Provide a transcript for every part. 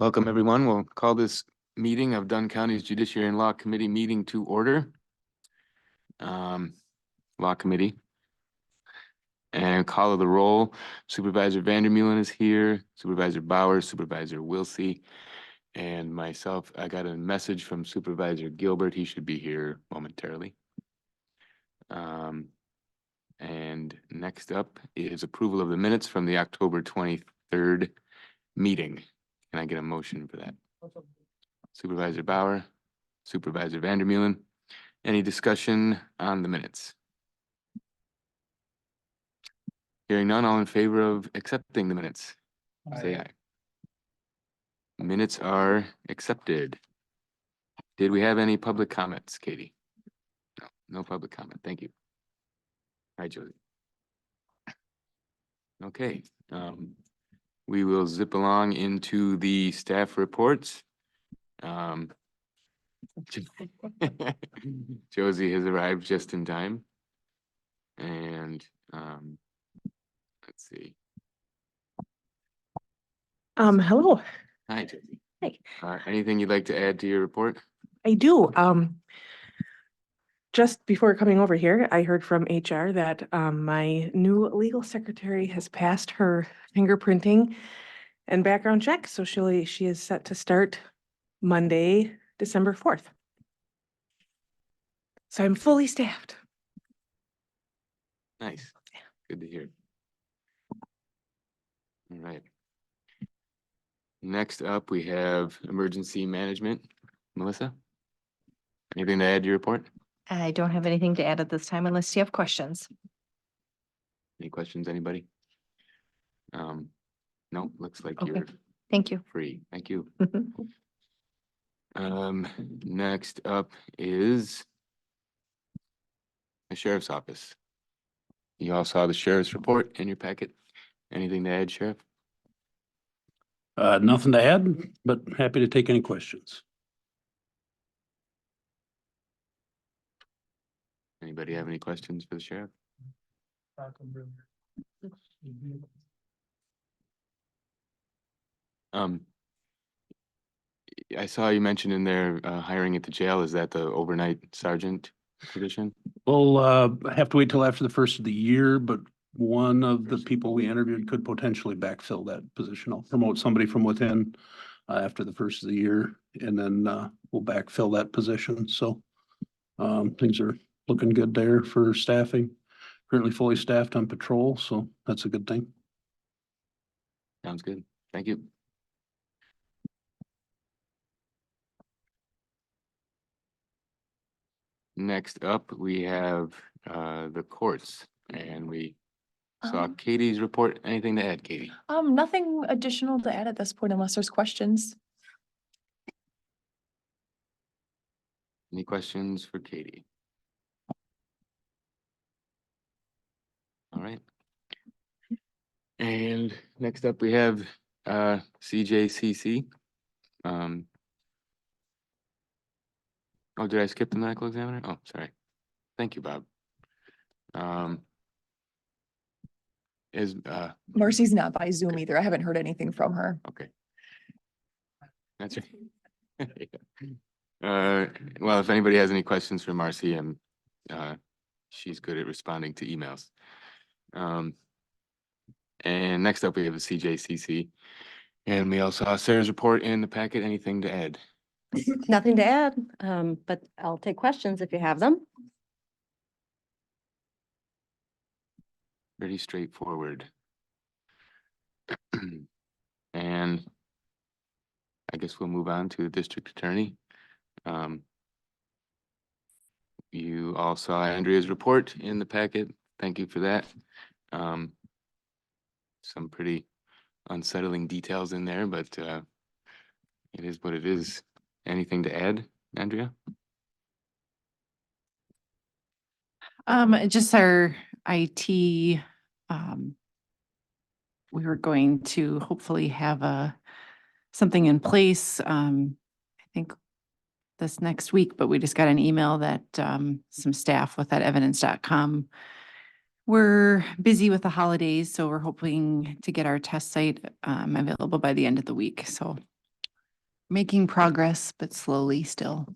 Welcome, everyone. We'll call this meeting of Dunn County's Judiciary and Law Committee meeting to order. Law Committee. And call of the roll. Supervisor Vandermeulen is here, Supervisor Bauer, Supervisor Wilsey, and myself. I got a message from Supervisor Gilbert. He should be here momentarily. And next up is approval of the minutes from the October 23rd meeting. Can I get a motion for that? Supervisor Bauer, Supervisor Vandermeulen. Any discussion on the minutes? Hearing none, all in favor of accepting the minutes, say aye. Minutes are accepted. Did we have any public comments, Katie? No, no public comment. Thank you. Hi, Josie. Okay, we will zip along into the staff reports. Josie has arrived just in time. And let's see. Hello. Hi, Josie. Hey. Anything you'd like to add to your report? I do. Just before coming over here, I heard from HR that my new legal secretary has passed her fingerprinting and background check. So she is set to start Monday, December 4th. So I'm fully staffed. Nice. Good to hear. All right. Next up, we have emergency management. Melissa? Anything to add to your report? I don't have anything to add at this time unless you have questions. Any questions, anybody? No, looks like Okay. you're Thank you. free. Thank you. Next up is the sheriff's office. You all saw the sheriff's report in your packet. Anything to add, Sheriff? Nothing to add, but happy to take any questions. Anybody have any questions for the sheriff? I saw you mentioned in there hiring at the jail. Is that the overnight sergeant position? We'll have to wait till after the first of the year, but one of the people we interviewed could potentially backfill that position. I'll promote somebody from within after the first of the year, and then we'll backfill that position. So things are looking good there for staffing. Currently fully staffed on patrol, so that's a good thing. Sounds good. Thank you. Next up, we have the courts, and we saw Katie's report. Anything to add, Katie? Nothing additional to add at this point unless there's questions. Any questions for Katie? All right. And next up, we have CJCC. Oh, did I skip the medical examiner? Oh, sorry. Thank you, Bob. Is Marcy's not by Zoom either. I haven't heard anything from her. okay. That's right. Well, if anybody has any questions for Marcy, she's good at responding to emails. And next up, we have the CJCC. And we also saw Sarah's report in the packet. Anything to add? Nothing to add, but I'll take questions if you have them. Pretty straightforward. And I guess we'll move on to the district attorney. You all saw Andrea's report in the packet. Thank you for that. Some pretty unsettling details in there, but it is what it is. Anything to add, Andrea? Just our IT, we were going to hopefully have something in place, I think this next week, but we just got an email that some staff with that evidence.com we're busy with the holidays, so we're hoping to get our test site available by the end of the week. So making progress, but slowly still.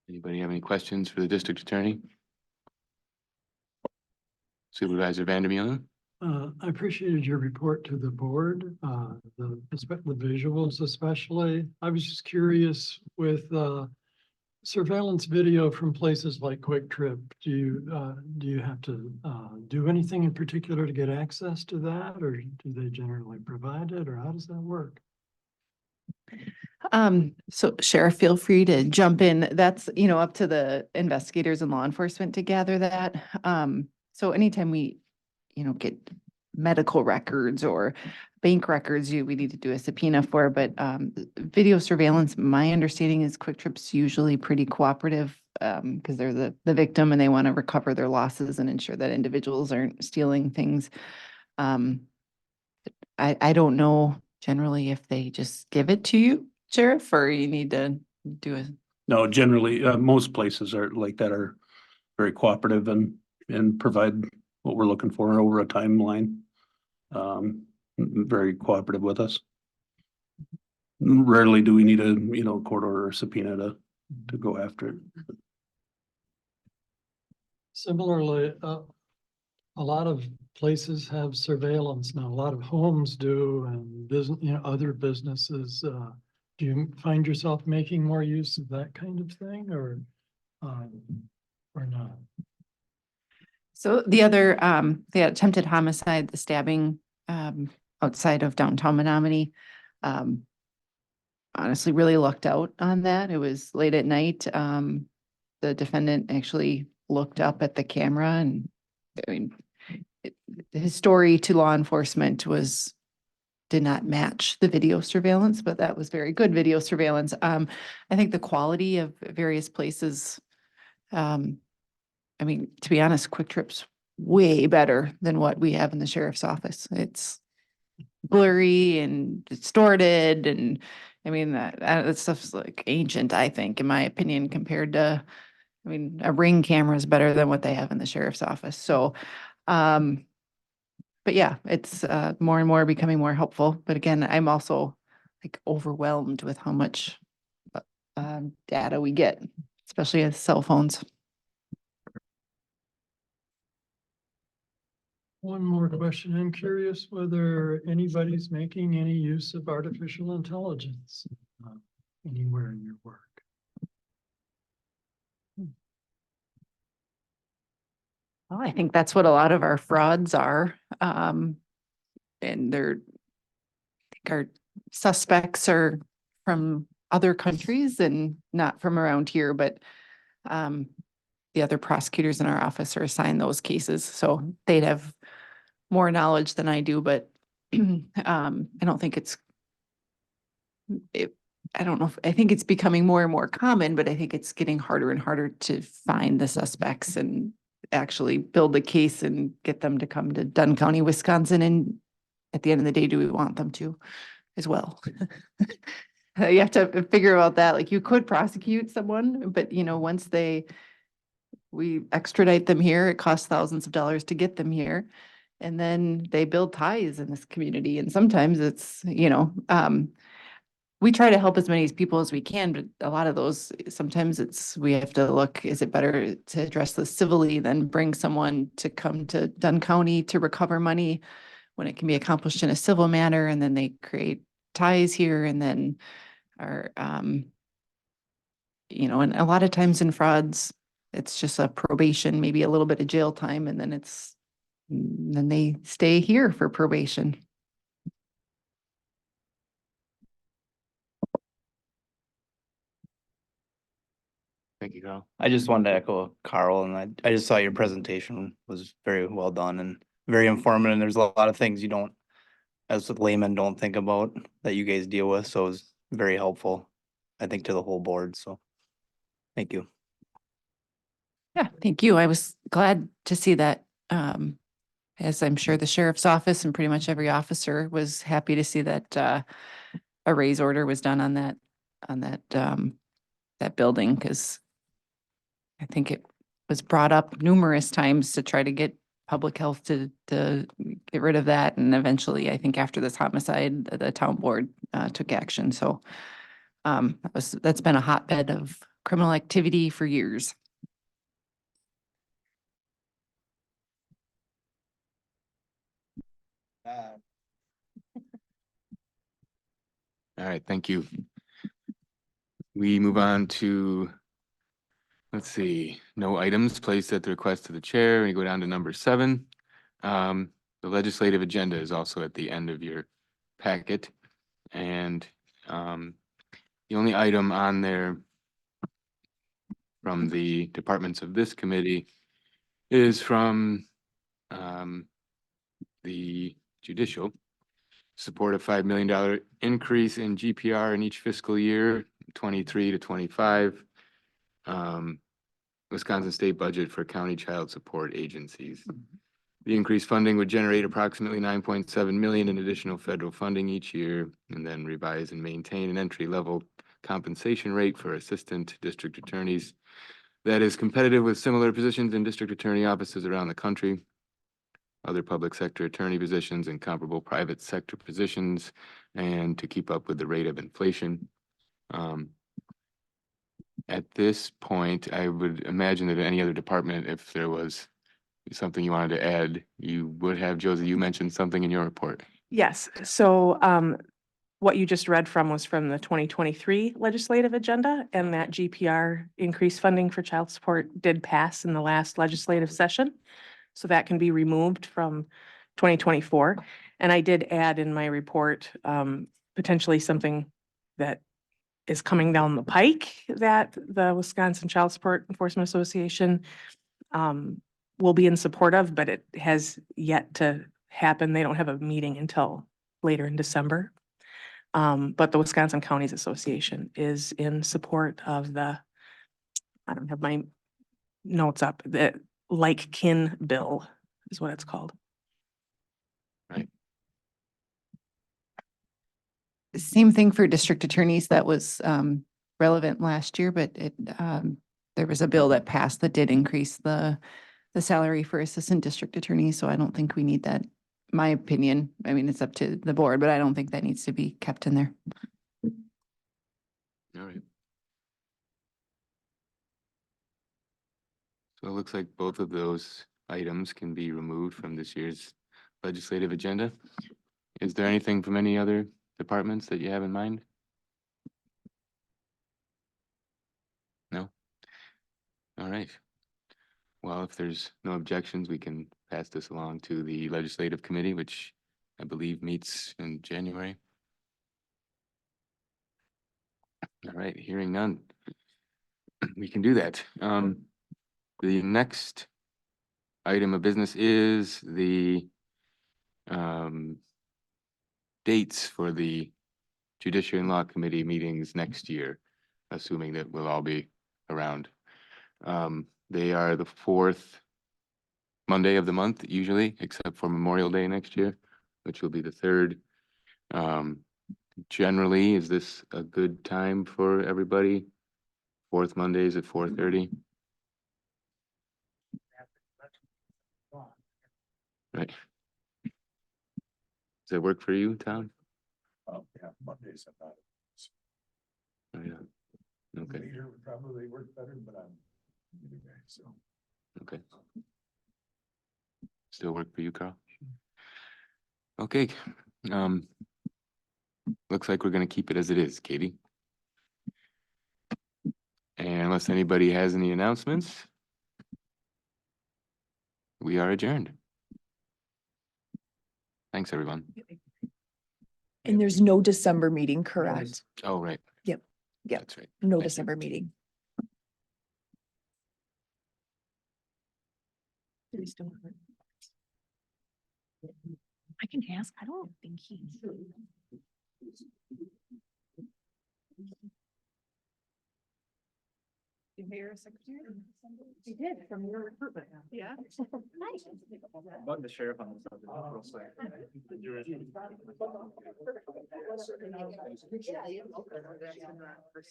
Anybody have any questions for the district attorney? Supervisor Vandermeulen? I appreciated your report to the board, the visuals especially. I was just curious with surveillance video from places like Quick Trip. Do you have to do anything in particular to get access to that, or do they generally provide it, or how does that work? So Sheriff, feel free to jump in. That's, up to the investigators and law enforcement to gather that. So anytime we, get medical records or bank records, we need to do a subpoena for, but, video surveillance, my understanding is Quick Trip's usually pretty cooperative, because they're the victim and they want to recover their losses and ensure that individuals aren't stealing things. I don't know generally if they just give it to you, Sheriff, or you need to do a. No, generally, most places are like that are very cooperative and provide what we're looking for over a timeline. Very cooperative with us. Rarely do we need a, court order or subpoena to go after it. Similarly, a lot of places have surveillance now. A lot of homes do, and business, other businesses. Do you find yourself making more use of that kind of thing, or not? So the other, the attempted homicide, the stabbing, outside of downtown Menominee, honestly really lucked out on that. It was late at night. The defendant actually looked up at the camera and, his story to law enforcement did not match the video surveillance, but that was very good video surveillance. I think the quality of various places, to be honest, Quick Trip's way better than what we have in the sheriff's office. It's blurry and distorted, and that stuff's like ancient, I think, in my opinion, compared to, a Ring camera is better than what they have in the sheriff's office. So, but yeah, it's more and more becoming more helpful. But again, I'm also like overwhelmed with how much data we get, especially as cell phones. One more question. I'm curious whether anybody's making any use of artificial intelligence anywhere in your work. Well, I think that's what a lot of our frauds are. And our suspects are from other countries and not from around here, but the other prosecutors in our office are assigned those cases, so they'd have more knowledge than I do, but I don't think I don't know I think it's becoming more and more common, but I think it's getting harder and harder to find the suspects and actually build a case and get them to come to Dunn County, Wisconsin. And at the end of the day, do we want them to as well? You have to figure out that, like, you could prosecute someone, but once we extradite them here, it costs thousands of dollars to get them here. And then they build ties in this community. And sometimes it's, we try to help as many people as we can, but a lot of those, sometimes we have to look, is it better to address this civilly than bring someone to come to Dunn County to recover money when it can be accomplished in a civil manner? And then they create ties here and then are, and a lot of times in frauds, it's just a probation, maybe a little bit of jail time, and then they stay here for probation. Thank you, Carl. I just wanted to echo Carl, and I just saw your presentation was very well done and very informative. And there's a lot of things you don't, as a layman, don't think about that you guys deal with. So it was very helpful, I think, to the whole board. So thank you. Yeah, thank you. I was glad to see that, as I'm sure the sheriff's office and pretty much every officer was happy to see that a raise order was done on that building, because I think it was brought up numerous times to try to get public health to get rid of that. And eventually, I think after this homicide, the town board took action. So that's been a hotbed of criminal activity for years. All right, thank you. We move on to, let's see, no items placed at the request of the chair. We go down to number 7. The legislative agenda is also at the end of your packet. And the only item on there from the departments of this committee is from the judicial. Support a $5 million increase in GPR in each fiscal year, 23 to 25. Wisconsin state budget for county child support agencies. The increased funding would generate approximately 9.7 million in additional federal funding each year, and then revise and maintain an entry-level compensation rate for assistant district attorneys that is competitive with similar positions in district attorney offices around the country, other public sector attorney positions and comparable private sector positions, and to keep up with the rate of inflation. At this point, I would imagine that any other department, if there was something you wanted to add, you would have. Josie, you mentioned something in your report. Yes, so what you just read from was from the 2023 legislative agenda, and that GPR increased funding for child support did pass in the last legislative session. So that can be removed from 2024. And I did add in my report potentially something that is coming down the pike that the Wisconsin Child Support Enforcement Association will be in support of, but it has yet to happen. They don't have a meeting until later in December. But the Wisconsin Counties Association is in support of the, I don't have my notes up, the like kin bill is what it's called. Right. Same thing for district attorneys. That was relevant last year, but there was a bill that passed that did increase the salary for assistant district attorneys. So I don't think we need that. My opinion, I mean, it's up to the board, but I don't think that needs to be kept in there. All right. So it looks like both of those items can be removed from this year's legislative agenda. Is there anything from any other departments that you have in mind? No? All right. Well, if there's no objections, we can pass this along to the legislative committee, which I believe meets in January. All right, hearing none. We can do that. The next item of business is the dates for the Judiciary and Law Committee meetings next year, assuming that we'll all be around. They are the 4th Monday of the month usually, except for Memorial Day next year, which will be the 3rd. Generally, is this a good time for everybody? 4th Mondays at 4:30? Right. Does that work for you, Tom? Yeah, Mondays I'm not. Oh, yeah. Okay, Later would probably work better, but I'm anyway, so. okay. Still work for you, Carl? Okay, looks like we're gonna keep it as it is, Katie. And unless anybody has any announcements, we are adjourned. Thanks, everyone. And there's no December meeting, correct? Oh, right. Yep. Yep. That's right. No Thank you. December meeting. I can ask, I don't think he's. He did from your recruitment. Yeah. Nice. About the sheriff on this.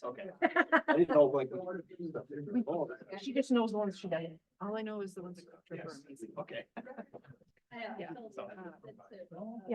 Okay. I didn't know like. She just knows the ones she doesn't. All I know is the ones that. Okay. Yeah.